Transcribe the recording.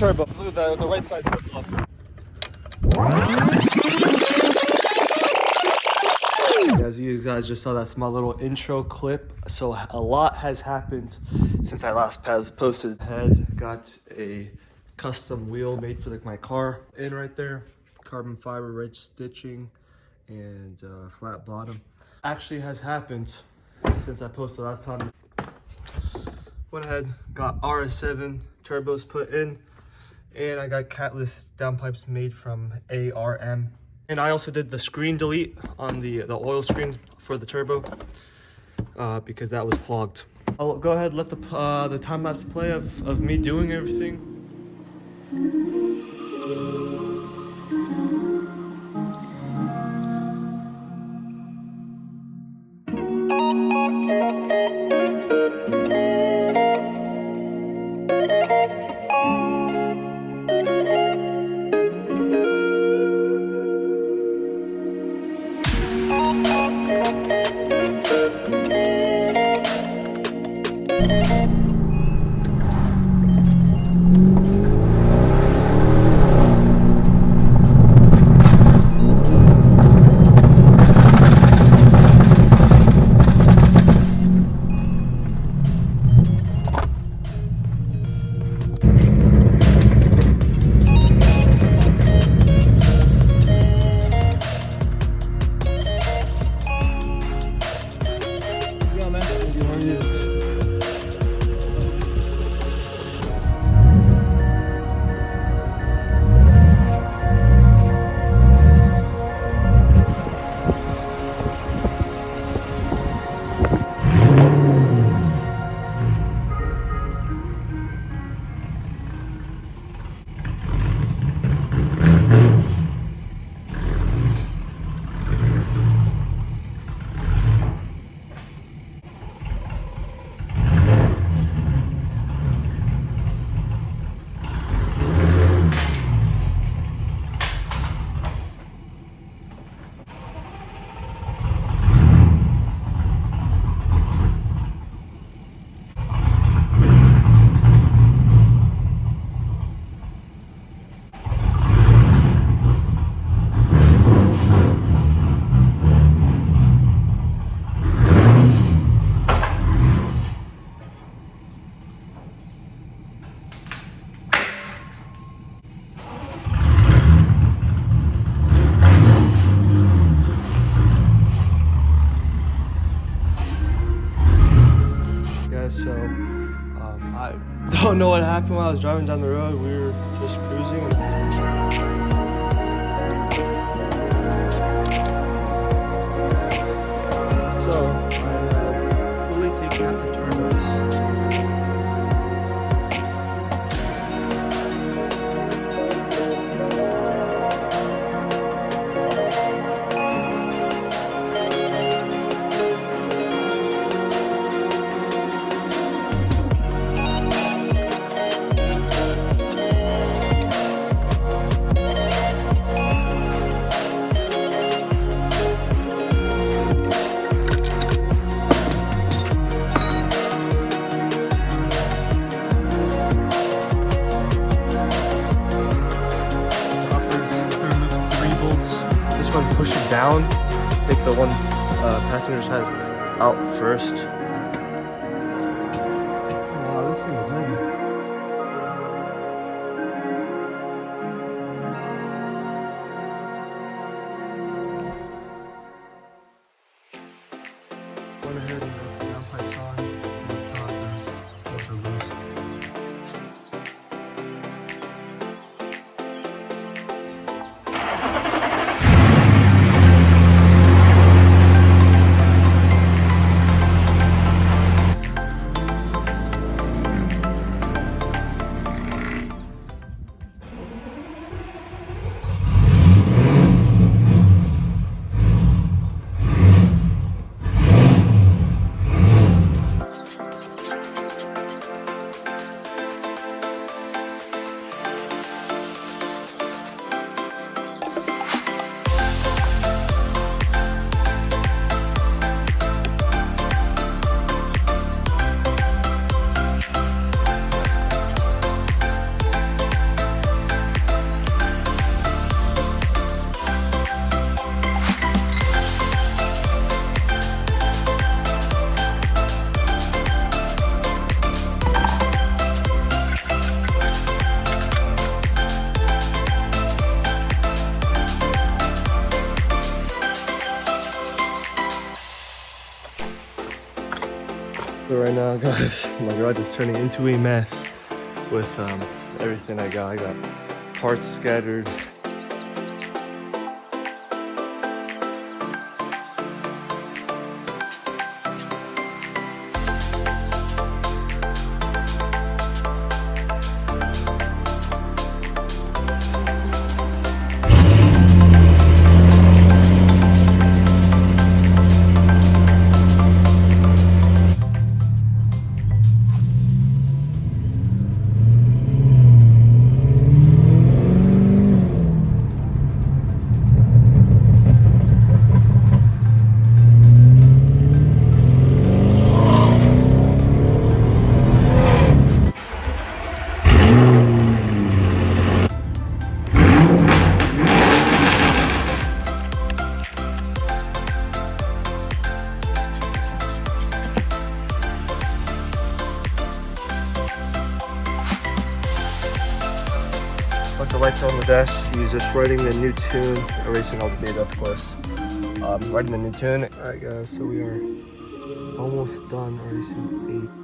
turbo. Look at the right side turbo off. As you guys just saw, that's my little intro clip. So a lot has happened since I last posted. Head got a custom wheel made for my car in right there, carbon fiber ridge stitching and flat bottom. Actually has happened since I posted last time. Went ahead, got RS7 turbos put in, and I got catless downpipes made from ARM. And I also did the screen delete on the oil screen for the turbo because that was clogged. I'll go ahead and let the time lapse play of me doing everything. So I don't know what happened while I was driving down the road. We were just cruising. So I fully taken out the turbos. Push it down, take the one passenger side out first. Wow, this thing is heavy. Went ahead and got the downpipes on, and those are loose. But right now, guys, my garage is turning into a mess with everything I got. I got parts scattered. Put the lights on the dash. He's just writing the new tune, erasing all the data, of course. Writing the new tune. Alright guys, so we are almost done erasing 8.